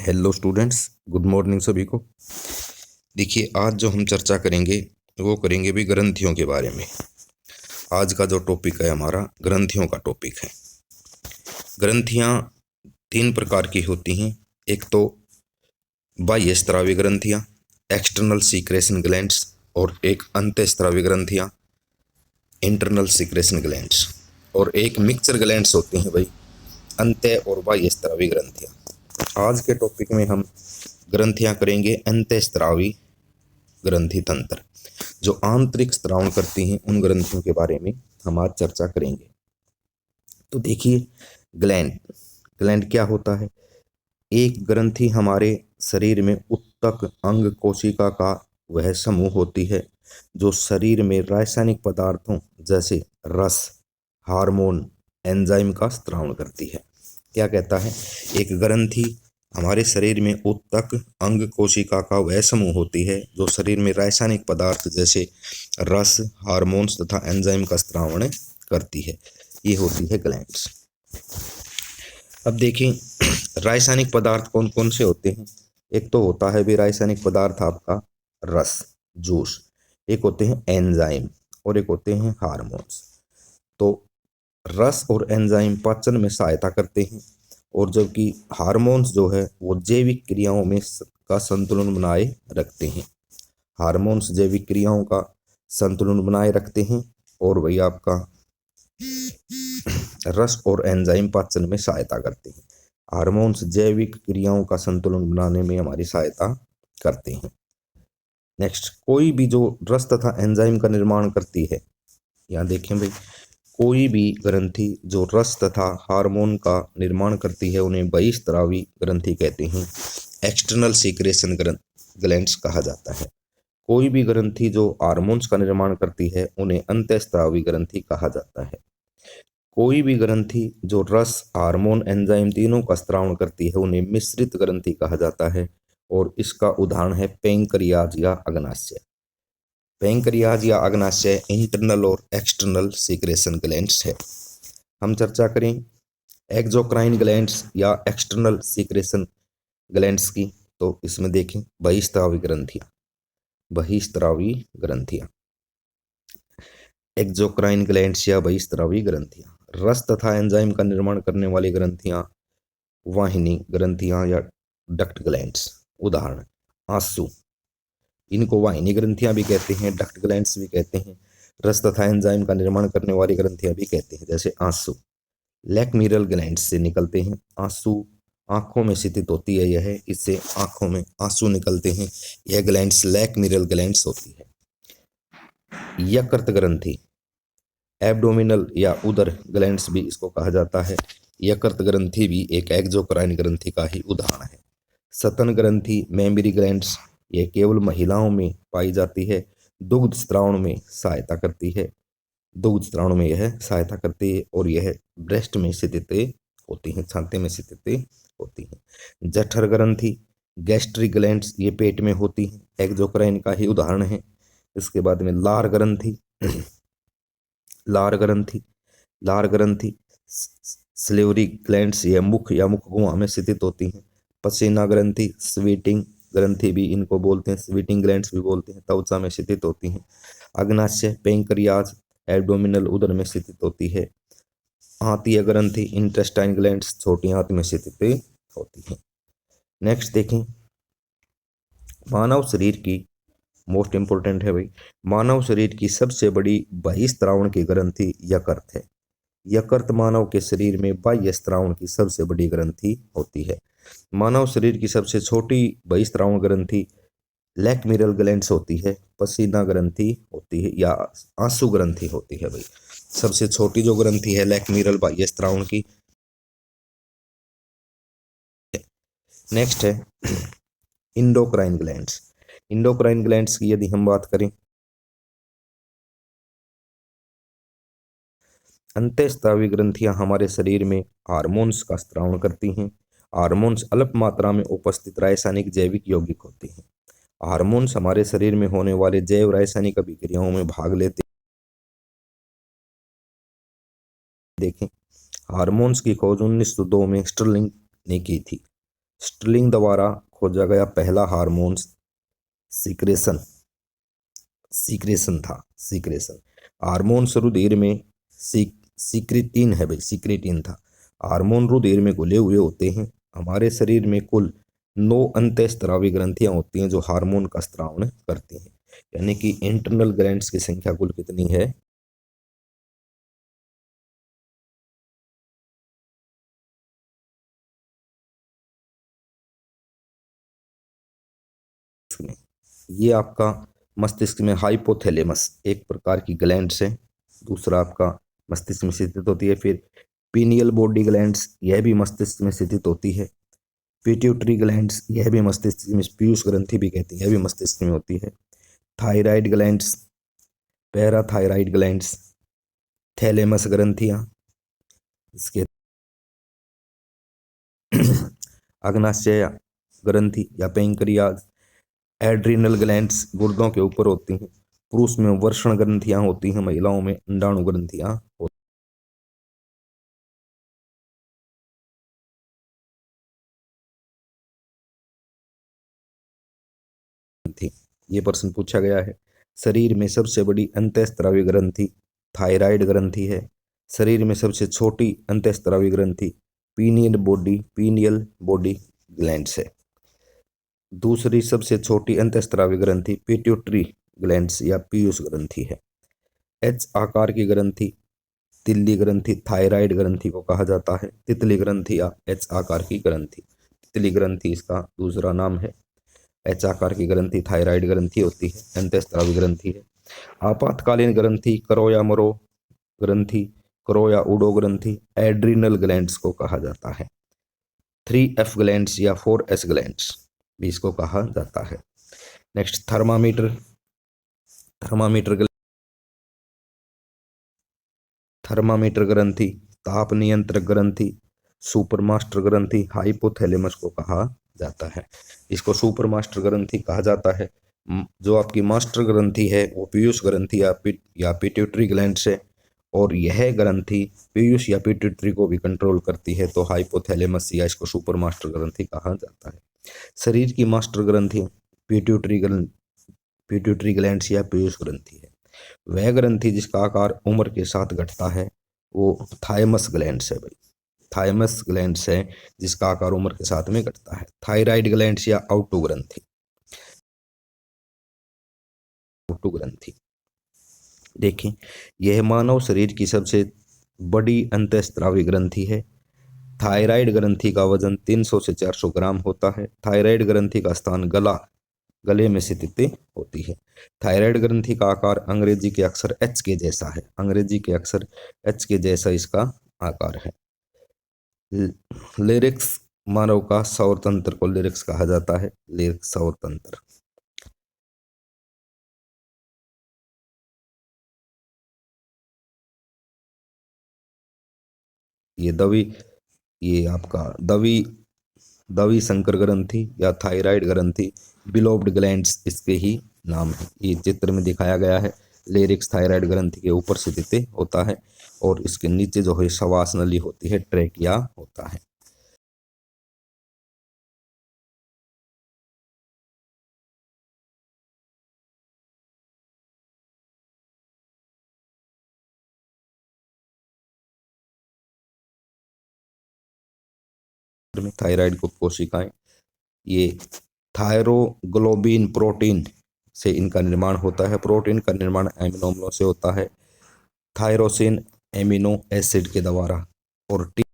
Hello students, good morning सभी को। देखिए, आज जो हम चर्चा करेंगे वो करेंगे भी ग्रंथियों के बारे में। आज का जो टॉपिक है हमारा ग्रंथियों का टॉपिक है। ग्रंथियां तीन प्रकार की होती हैं। एक तो बाह्य स्रावी ग्रंथियां, एक्सटर्नल सीक्रेशन ग्लैंड्स, और एक अंतःस्रावी ग्रंथियां, इंटरनल सीक्रेशन ग्लैंड्स, और एक मिक्सचर ग्लैंड्स होती हैं भाई, अंत्य और बाह्य स्रावी ग्रंथियां। आज के टॉपिक में हम ग्रंथियां करेंगे अंतःस्रावी ग्रंथि तंत्र। जो आंतरिक स्त्रावण करती हैं उन ग्रंथियों के बारे में हम आज चर्चा करेंगे। तो देखिए, ग्लैंड ग्लैंड क्या होता है। एक ग्रंथि हमारे शरीर में उत्तक अंग कोशिका का वह समूह होती है जो शरीर में रासायनिक पदार्थों जैसे रस, हार्मोन, एंजाइम का स्त्रावण करती है। क्या कहता है, एक ग्रंथि हमारे शरीर में उत्तक अंग कोशिका का वह समूह होती है जो शरीर में रासायनिक पदार्थ जैसे रस, हार्मोन्स तथा एंजाइम का स्त्रावण करती है। ये होती है ग्लैंड्स। अब देखें, रासायनिक पदार्थ कौन कौन से होते हैं। एक तो होता है भी रासायनिक पदार्थ आपका रस, जूस। एक होते हैं एंजाइम और एक होते हैं हार्मोन्स। तो रस और एंजाइम पाचन में सहायता करते हैं, और जबकि हार्मोन्स जो है वो जैविक क्रियाओं में का संतुलन बनाए रखते हैं। हार्मोन्स जैविक क्रियाओं का संतुलन बनाए रखते हैं, और वही आपका रस और एंजाइम पाचन में सहायता करते हैं। हार्मोन्स जैविक क्रियाओं का संतुलन बनाने में हमारी सहायता करते हैं। नेक्स्ट, कोई भी जो रस तथा एंजाइम का निर्माण करती है, यहाँ देखें भाई, कोई भी ग्रंथि जो रस तथा हार्मोन का निर्माण करती है उन्हें बहिस्रावी ग्रंथि कहते हैं। एक्सटर्नल सीक्रेशन ग्लैंड्स कहा जाता है। कोई भी ग्रंथि जो हार्मोन्स का निर्माण करती है उन्हें अंतःस्रावी ग्रंथि कहा जाता है। कोई भी ग्रंथि जो रस, हार्मोन, एंजाइम तीनों का स्त्रावण करती है उन्हें मिश्रित ग्रंथि कहा जाता है, और इसका उदाहरण है पैंक्रियाज या अग्नाशय। पैंक्रियाज या अग्नाशय इंटरनल और एक्सटर्नल सीक्रेशन ग्लैंड्स है। हम चर्चा करें एक्सोक्राइन ग्लैंड्स या एक्सटर्नल सीक्रेशन ग्लैंड्स की। तो इसमें देखें बहिस्रावी ग्रंथियां। बहिस्रावी ग्रंथियां, एक्सोक्राइन ग्लैंड्स या बहिस्रावी ग्रंथियां, रस तथा एंजाइम का निर्माण करने वाली ग्रंथियां, वाहिनी ग्रंथियां या डक्ट ग्लैंड्स। उदाहरण आंसू, इनको वाहिनी ग्रंथियां भी कहते हैं, डक्ट ग्लैंड्स भी कहते हैं, रस तथा एंजाइम का निर्माण करने वाली ग्रंथियां भी कहते हैं। जैसे आंसू लैक्मीरल ग्लैंड से निकलते हैं। आंसू आंखों में स्थित होती है, यह इससे आंखों में आंसू निकलते हैं। यह ग्लैंड्स लैक्मीरल ग्लैंड्स होती है। यकृत ग्रंथि, एब्डोमिनल या उदर ग्लैंड्स भी इसको कहा जाता है। यकृत ग्रंथि भी एक एक्सोक्राइन ग्रंथि का ही उदाहरण है। सतन ग्रंथि, मेमरी ग्लैंड्स, यह केवल महिलाओं में पाई जाती है। दुग्ध स्त्रावण में सहायता करती है। दुग्ध स्त्रावण में यह सहायता करती है, और यह ब्रेस्ट में स्थित होती है, छाती में स्थित होती है। जठर ग्रंथि, गैस्ट्रिक ग्लैंड्स, ये पेट में होती है, एक्सोक्राइन का ही उदाहरण है। इसके बाद में लार ग्रंथि, लार ग्रंथि, लार ग्रंथि स्लेवरी ग्लैंड्स, ये मुख या मुख गुहा में स्थित होती हैं। पसीना ग्रंथि, स्वीटिंग ग्रंथि भी इनको बोलते हैं, स्वीटिंग ग्लैंड्स भी बोलते हैं, त्वचा में स्थित होती हैं। अग्नाशय, पैंक्रियाज, एब्डोमिनल उदर में स्थित होती है। आंतीय ग्रंथि, इंटेस्टाइन ग्लैंड्स, छोटी आंत में स्थित होती है। नेक्स्ट देखें, मानव शरीर की मोस्ट इंपोर्टेंट है भाई, मानव शरीर की सबसे बड़ी बहिस्त्रावण की ग्रंथि यकृत है। यकृत मानव के शरीर में बाह्य स्त्रावण की सबसे बड़ी ग्रंथि होती है। मानव शरीर की सबसे छोटी बहिस्त्रावण ग्रंथि लैक्मीरल ग्लैंड्स होती है। पसीना ग्रंथि होती है या आंसू ग्रंथि होती है भाई। सबसे छोटी जो ग्रंथि है लैक्मीरल बाह्य स्त्रावण की। नेक्स्ट है इंडोक्राइन ग्लैंड्स। इंडोक्राइन ग्लैंड्स की यदि हम बात करें, अंतःस्रावी ग्रंथियां हमारे शरीर में हार्मोन्स का स्त्रावण करती हैं। हार्मोन्स अल्प मात्रा में उपस्थित रासायनिक जैविक यौगिक होते हैं। हार्मोन्स हमारे शरीर में होने वाले जैव रासायनिक अभिक्रियाओं में भाग लेते हैं। देखें, हार्मोन्स की खोज 1902 में स्टर्लिंग ने की थी। स्टर्लिंग द्वारा खोजा गया पहला हार्मोन सीक्रेशन सीक्रेशन था। सीक्रेशन हार्मोन रुधिर में सीक्रेटिन है भाई, सीक्रेटिन था। हार्मोन रुधिर में घुले हुए होते हैं। हमारे शरीर में कुल 9 अंतःस्रावी ग्रंथियां होती हैं जो हार्मोन का स्रावण करती हैं। यानी कि इंटरनल ग्लैंड्स की संख्या कुल कितनी है? ये आपका मस्तिष्क में हाइपोथैलेमस एक प्रकार की ग्लैंड्स है। दूसरा आपका मस्तिष्क में स्थित होती है। फिर पीनियल बॉडी ग्लैंड्स, यह भी मस्तिष्क में स्थित होती है। पिट्यूटरी ग्लैंड्स, यह भी मस्तिष्क में, पीयूष ग्रंथि भी कहती है, यह भी मस्तिष्क में होती है। Thyroid glands, parathyroid glands, thalamus ग्रंथियां, इसके अग्नाशय ग्रंथि या पेंक्रियाज, एड्रिनल ग्लैंड्स गुर्दों के ऊपर होती हैं। पुरुष में वर्षण ग्रंथियां होती हैं, महिलाओं में अंडाणु ग्रंथियां होती थी। ये प्रश्न पूछा गया है। शरीर में सबसे बड़ी अंतःस्रावी ग्रंथि थायराइड ग्रंथि है। शरीर में सबसे छोटी अंतःस्रावी ग्रंथि पीनियल बॉडी ग्लैंड्स है। दूसरी सबसे छोटी अंतःस्रावी ग्रंथि पिट्यूटरी ग्लैंड्स या पीयूष ग्रंथि है। एच आकार की ग्रंथि तिल्ली ग्रंथि थायराइड ग्रंथि को कहा जाता है। तितली ग्रंथि या एच आकार की ग्रंथि, तितली ग्रंथि इसका दूसरा नाम है। एच आकार की ग्रंथि थायराइड ग्रंथि होती है, अंतःस्रावी ग्रंथि है। आपातकालीन ग्रंथि करो या मरो ग्रंथि, करो या उडो ग्रंथि एड्रिनल ग्लैंड्स को कहा जाता है। 3F ग्लैंड्स या 4S ग्लैंड्स भी इसको कहा जाता है। नेक्स्ट थर्मामीटर, थर्मामीटर थर्मामीटर ग्रंथि, ताप नियंत्रक ग्रंथि, सुपरमास्टर ग्रंथि हाइपोथैलेमस को कहा जाता है। इसको सुपरमास्टर ग्रंथि कहा जाता है। जो आपकी मास्टर ग्रंथि है वो पीयूष ग्रंथि या पिट्यूटरी ग्लैंड से, और यह ग्रंथि पीयूष या पिट्यूटरी को भी कंट्रोल करती है, तो हाइपोथैलेमस या इसको सुपरमास्टर ग्रंथि कहा जाता है। शरीर की मास्टर ग्रंथि पिट्यूटरी पिट्यूटरी ग्लैंड्स या पीयूष ग्रंथि है। वह ग्रंथि जिसका आकार उम्र के साथ घटता है वो थायमस ग्लैंड्स है भाई, थायमस ग्लैंड्स है जिसका आकार उम्र के साथ में घटता है। थायराइड ग्लैंड्स या आउटो ग्रंथि, आउटो ग्रंथि देखें, यह मानव शरीर की सबसे बड़ी अंतःस्रावी ग्रंथि है। थायराइड ग्रंथि का वजन 300 से 400 ग्राम होता है। थायराइड ग्रंथि का स्थान गले में स्थित होती है। थायराइड ग्रंथि का आकार अंग्रेजी के अक्षर एच के जैसा है, अंग्रेजी के अक्षर एच के जैसा इसका आकार है। लिरिक्स, मानव का सौर तंत्र को लिरिक्स कहा जाता है, लिरिक्स सौर तंत्र। ये दवी, ये आपका दवी दवी शंकर ग्रंथि या थायराइड ग्रंथि, बिलोव्ड ग्लैंड्स इसके ही नाम है। ये चित्र में दिखाया गया है। लेरिक्स थायराइड ग्रंथि के ऊपर स्थित होता है और इसके नीचे जो है श्वास नली होती है, ट्रैकिया होता है। में थायराइड को कोशिकाएं, ये थायरोग्लोबिन प्रोटीन से इनका निर्माण होता है। प्रोटीन का निर्माण एमिनो अम्लों से होता है, थायरोसिन एमिनो एसिड के द्वारा। और है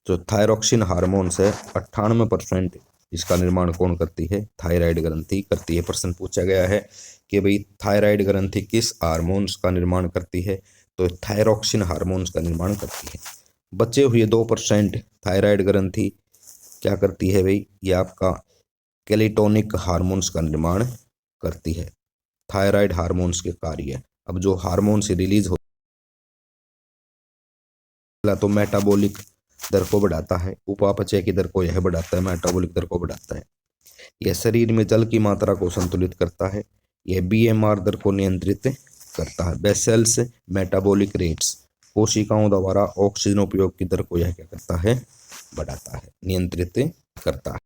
जो थायरोक्सिन हार्मोन है 98% इसका निर्माण कौन करती है? थायराइड ग्रंथि करती है। प्रश्न पूछा गया है कि भाई थायराइड ग्रंथि किस हार्मोन्स का निर्माण करती है? तो थायरोक्सिन हार्मोन्स का निर्माण करती है। बचे हुए 2% थायराइड ग्रंथि क्या करती है भाई? ये आपका कैलिटोनिक हार्मोन्स का निर्माण करती है। थायराइड हार्मोन्स के कार्य, अब जो हार्मोन से रिलीज हो, तो मेटाबॉलिक दर को बढ़ाता है, उपापचय की दर को यह बढ़ाता है, मेटाबॉलिक दर को बढ़ाता है। यह शरीर में जल की मात्रा को संतुलित करता है। यह बीएमआर दर को नियंत्रित करता है। बेसेल्स मेटाबॉलिक रेट्स, कोशिकाओं द्वारा ऑक्सीजन उपयोग की दर को यह क्या करता है? बढ़ाता है, नियंत्रित करता है।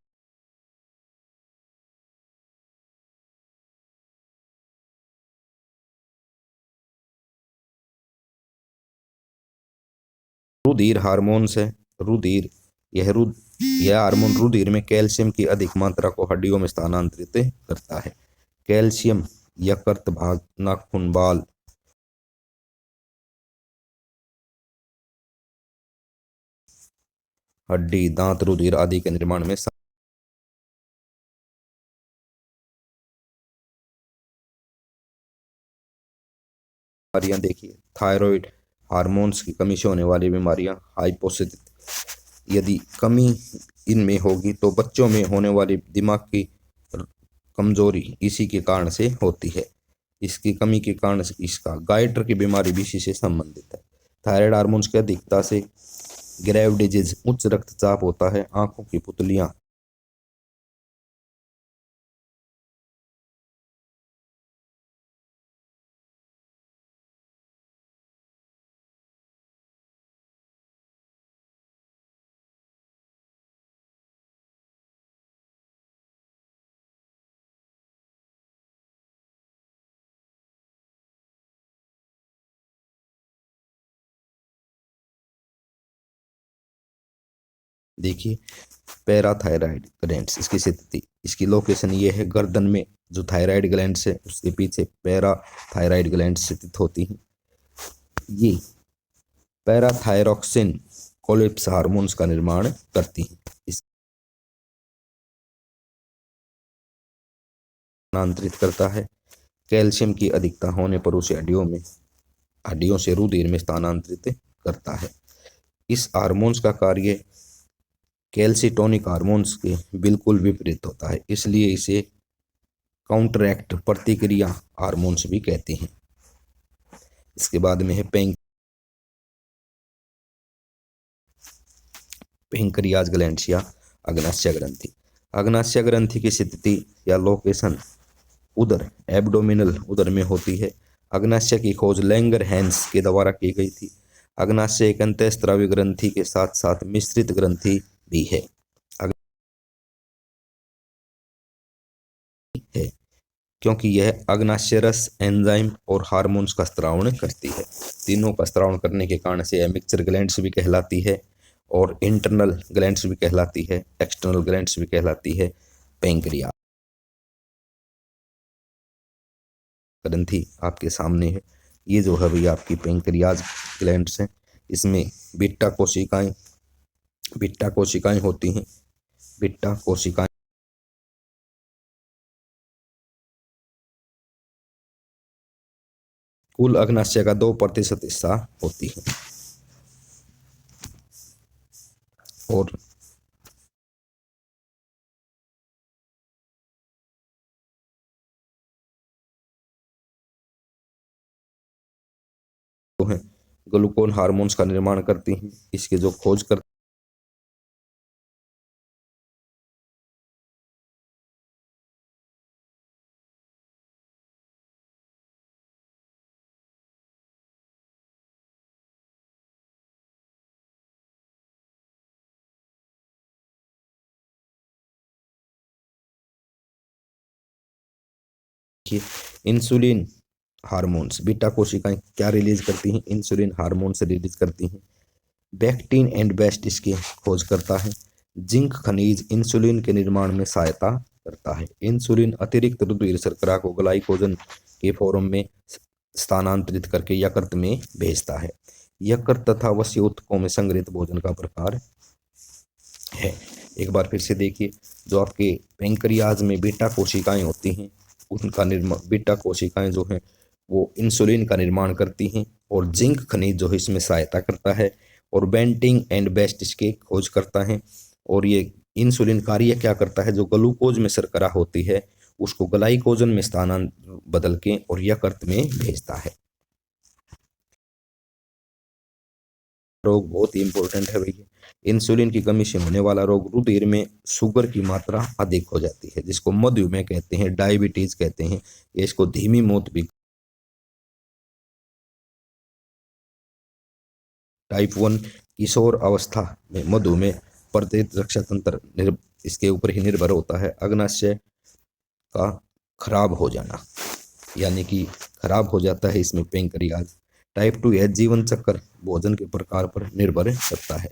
रुधिर हार्मोन्स है। रुधिर, यह हार्मोन रुधिर में कैल्शियम की अधिक मात्रा को हड्डियों में स्थानांतरित करता है। कैल्शियम यकृत भाग, नाखून, बाल, हड्डी, दांत, रुधिर आदि के निर्माण में बीमारियां देखिए, थायराइड हार्मोन्स की कमी से होने वाली बीमारियां, हाइपोथिस, यदि कमी इनमें होगी तो बच्चों में होने वाली दिमाग की कमजोरी इसी के कारण से होती है। इसकी कमी के कारण से इसका गाइटर की बीमारी भी इसी से संबंधित है। थायराइड हार्मोन्स की अधिकता से ग्रेव डिजीज, उच्च रक्तचाप होता है, आंखों की पुतलियां, देखिए पैराथायराइड ग्लैंड्स, इसकी स्थिति, इसकी लोकेशन ये है गर्दन में जो थायराइड ग्लैंड्स है उसके पीछे पैराथायराइड ग्लैंड्स स्थित होती हैं। ये पैराथायरोक्सिन कोलिप्स हार्मोन्स का निर्माण करती हैं। स्थानांतरित करता है। कैल्शियम की अधिकता होने पर उसे हड्डियों से रुधिर में स्थानांतरित करता है। इस हार्मोन्स का कार्य कैल्सिटोनिक हार्मोन्स के बिल्कुल विपरीत होता है, इसलिए इसे काउंटरएक्ट प्रतिक्रिया हार्मोन्स भी कहते हैं। इसके बाद में है पैंक्रियाज ग्लैंड्स या अग्नाशय ग्रंथि। अग्नाशय ग्रंथि की स्थिति या लोकेशन उदर, एब्डोमिनल उदर में होती है। अग्नाशय की खोज लैंगर हैंस के द्वारा की गई थी। अग्नाशय एक अंतःस्रावी ग्रंथि के साथ साथ मिश्रित ग्रंथि भी है क्योंकि यह अग्नाशय रस, एंजाइम और हार्मोन्स का स्त्रावण करती है। तीनों का स्त्रावण करने के कारण से यह मिक्सचर ग्लैंड्स भी कहलाती है और इंटरनल ग्लैंड्स भी कहलाती है, एक्सटर्नल ग्लैंड्स भी कहलाती है। पैंक्रियाज ग्रंथि आपके सामने है। ये जो है भैया आपकी पैंक्रियाज ग्लैंड्स हैं। इसमें बीटा कोशिकाएं होती हैं। बीटा कोशिकाएं कुल अग्नाशय का 2% हिस्सा होती है और जो है ग्लूकोन हार्मोन्स का निर्माण करती हैं। इसके जो खोज करते हैं इंसुलिन हार्मोन्स, बीटा कोशिकाएं क्या रिलीज करती हैं? इंसुलिन हार्मोन से रिलीज करती हैं। बैक्टीन एंड बेस्ट इसकी खोज करता है। जिंक खनिज इंसुलिन के निर्माण में सहायता करता है। इंसुलिन अतिरिक्त रुधिर शर्करा को ग्लाइकोजन के फॉर्म में स्थानांतरित करके यकृत में भेजता है। यकृत तथा वस्य ऊतकों में संग्रहित भोजन का प्रकार है। एक बार फिर से देखिए, जो आपके पैंक्रियाज में बीटा कोशिकाएं होती हैं, उनका निर्माण, बीटा कोशिकाएं जो हैं वो इंसुलिन का निर्माण करती हैं, और जिंक खनिज जो है इसमें सहायता करता है, और बेंटिंग एंड बेस्ट इसके खोज करता है। और ये इंसुलिन कार्य क्या करता है, जो ग्लूकोज में शर्करा होती है उसको ग्लाइकोजन में स्थानांतर बदल के और यकृत में भेजता है। रोग बहुत ही इंपॉर्टेंट है भैया। इंसुलिन की कमी से होने वाला रोग, रुधिर में शुगर की मात्रा अधिक हो जाती है, जिसको मधुमेह कहते हैं, डायबिटीज कहते हैं, या इसको धीमी मौत भी। टाइप 1 किशोर अवस्था में मधुमेह प्रतिरक्षा तंत्र इसके ऊपर ही निर्भर होता है। अग्नाशय का खराब हो जाना, यानी कि खराब हो जाता है इसमें पेंक्रियाज। टाइप 2 है जीवन चक्र भोजन के प्रकार पर निर्भर करता है।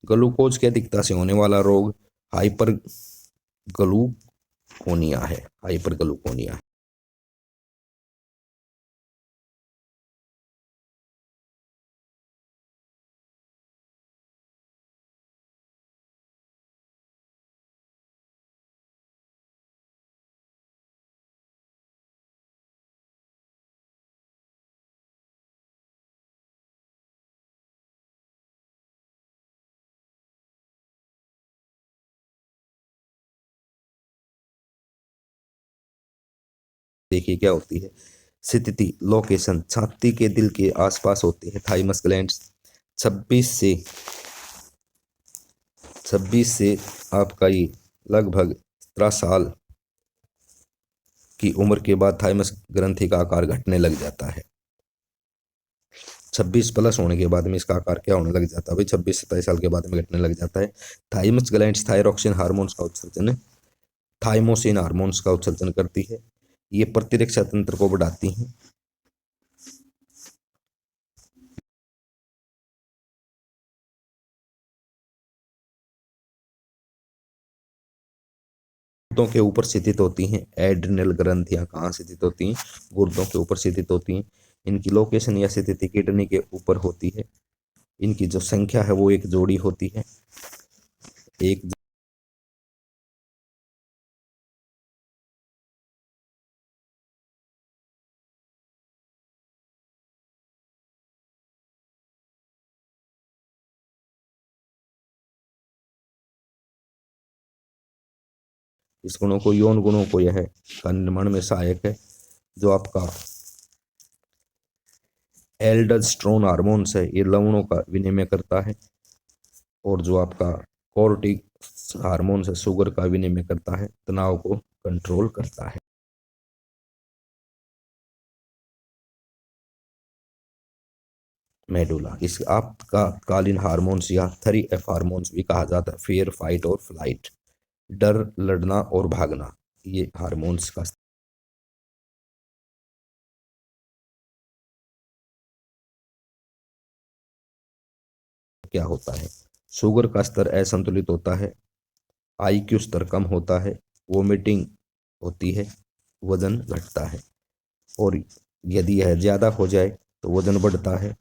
ग्लूकोज की अधिकता से होने वाला रोग हाइपर ग्लूकोनिया है, हाइपर ग्लूकोनिया। देखिए क्या होती है स्थिति, लोकेशन छाती के दिल के आसपास होती है। थाइमस ग्लैंड्स 26 से आपका ये लगभग 17 साल की उम्र के बाद थाइमस ग्रंथि का आकार घटने लग जाता है। 26 प्लस होने के बाद में इसका आकार क्या होने लग जाता है भाई, 26 27 साल के बाद में घटने लग जाता है। थाइमस ग्लैंड्स थायरोक्सिन हार्मोन्स का उत्सर्जन, थाइमोसिन हार्मोन्स का उत्सर्जन करती है। ये प्रतिरक्षा तंत्र को बढ़ाती हैं। गुर्दों के ऊपर स्थित होती हैं। एड्रिनल ग्रंथियां कहाँ स्थित होती हैं, गुर्दों के ऊपर स्थित होती हैं। इनकी लोकेशन या स्थिति किडनी के ऊपर होती है। इनकी जो संख्या है वो एक जोड़ी होती है, एक। इस गुणों को, यौन गुणों को, यह का निर्माण में सहायक है। जो आपका एल्डोस्टेरोन हार्मोन्स है ये लवणों का विनिमय करता है, और जो आपका कोर्टिक्स हार्मोन्स है शुगर का विनिमय करता है, तनाव को कंट्रोल करता है। मेडुला इस आपका कालीन हार्मोन्स या 3F हार्मोन्स भी कहा जाता है। फेयर, फाइट और फ्लाइट, डर, लड़ना और भागना, ये हार्मोन्स का क्या होता है। शुगर का स्तर असंतुलित होता है, IQ स्तर कम होता है, वोमिटिंग होती है, वजन घटता है, और यदि यह ज़्यादा हो जाए तो वजन बढ़ता है,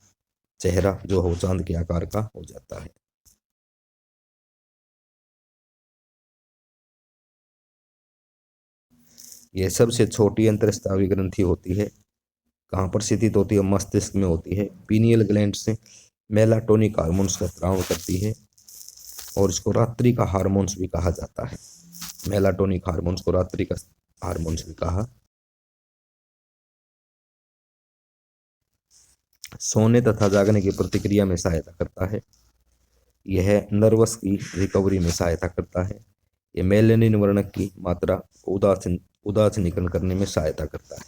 चेहरा जो हो चांद के आकार का हो जाता है। यह सबसे छोटी अंतःस्रावी ग्रंथि होती है। कहाँ पर स्थित होती है, मस्तिष्क में होती है। पीनियल ग्लैंड से मेलाटोनिक हार्मोन्स का स्राव करती है, और इसको रात्रि का हार्मोन्स भी कहा जाता है। मेलाटोनिक हार्मोन्स को रात्रि का हार्मोन्स भी कहा। सोने तथा जागने की प्रतिक्रिया में सहायता करता है। यह नर्वस की रिकवरी में सहायता करता है। यह मेलेनिन वर्णक की मात्रा उदासीनीकरण करने में सहायता करता है।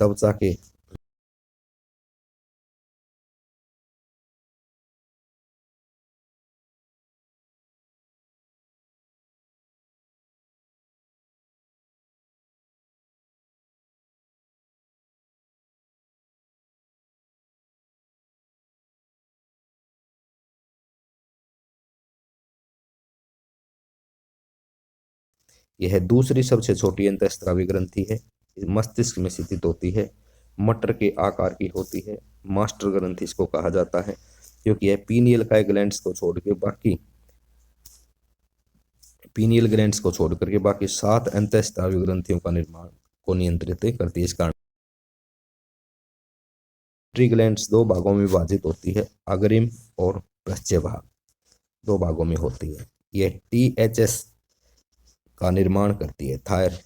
त्वचा के यह दूसरी सबसे छोटी अंतःस्रावी ग्रंथि है। मस्तिष्क में स्थित होती है, मटर के आकार की होती है। मास्टर ग्रंथि इसको कहा जाता है, क्योंकि यह पीनियल का ग्लैंड्स को छोड़ के बाकी पीनियल ग्लैंड्स को छोड़ करके बाकी 7 अंतःस्रावी ग्रंथियों का निर्माण को नियंत्रित करती है। इस कारण पिट्यूटरी ग्लैंड्स 2 भागों में विभाजित होती है, अग्रिम और पश्च भाग 2 भागों में होती है। यह THS का निर्माण करती है। थायर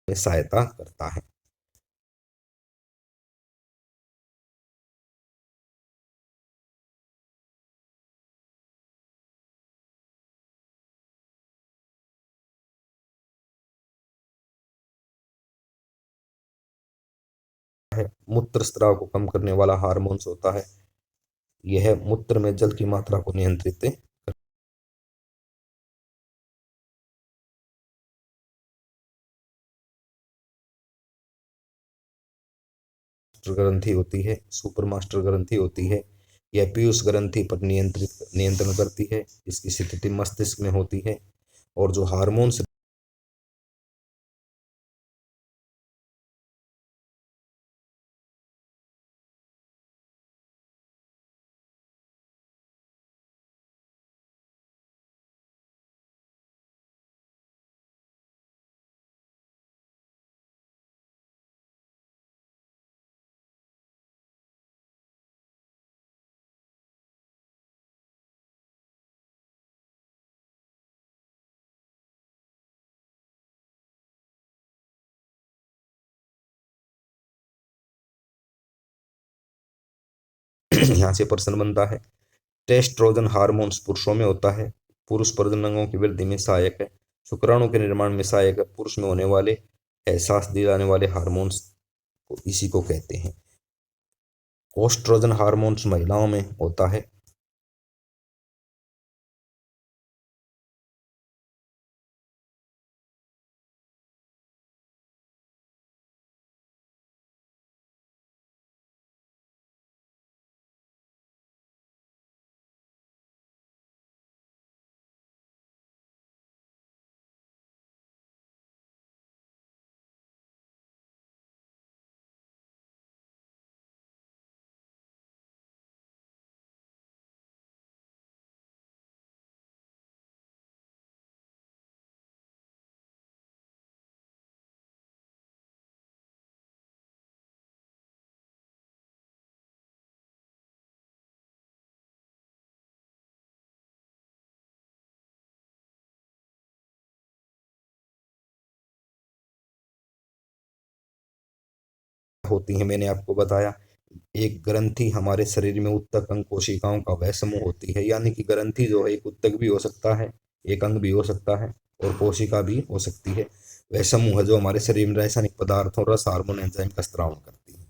में सहायता करता है। मूत्र स्राव को कम करने वाला हार्मोन्स होता है। यह मूत्र में जल की मात्रा को नियंत्रित ग्रंथि होती है, सुपर मास्टर ग्रंथि होती है। यह पीयूष ग्रंथि पर नियंत्रण करती है। इसकी स्थिति मस्तिष्क में होती है। और जो हार्मोन्स यहाँ से प्रश्न बनता है, टेस्टोस्टेरोन हार्मोन्स पुरुषों में होता है, पुरुष प्रजनन अंगों की वृद्धि में सहायक है, शुक्राणु के निर्माण में सहायक है, पुरुष में होने वाले एहसास दिलाने वाले हार्मोन्स को इसी को कहते हैं। ओस्ट्रोजन हार्मोन्स महिलाओं में होता है। होती है मैंने आपको बताया। एक ग्रंथि हमारे शरीर में उत्तक अंग कोशिकाओं का वह समूह होती है, यानी कि ग्रंथि जो है एक उत्तक भी हो सकता है, एक अंग भी हो सकता है और कोशिका भी हो सकती है। वह समूह है जो हमारे शरीर में रासायनिक पदार्थों, रस, हार्मोन, एंजाइम का स्त्राव करती है।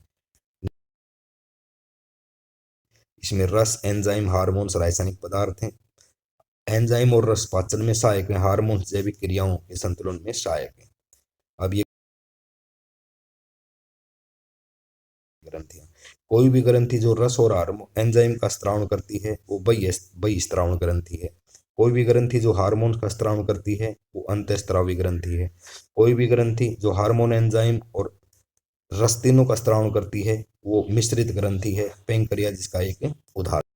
इसमें रस, एंजाइम, हार्मोन्स रासायनिक पदार्थ हैं। एंजाइम और रस पाचन में सहायक है, हार्मोन्स जैविक क्रियाओं के संतुलन में सहायक है। अब ये ग्रंथियां, कोई भी ग्रंथि जो रस और हार्मोन एंजाइम का स्त्राव करती है वो बहिःस्रावण ग्रंथि है। कोई भी ग्रंथि जो हार्मोन का स्त्राव करती है वो अंतःस्रावी ग्रंथि है। कोई भी ग्रंथि जो हार्मोन, एंजाइम और रस तीनों का स्त्राव करती है वो मिश्रित ग्रंथि है। पैंक्रियास जिसका एक उदाहरण।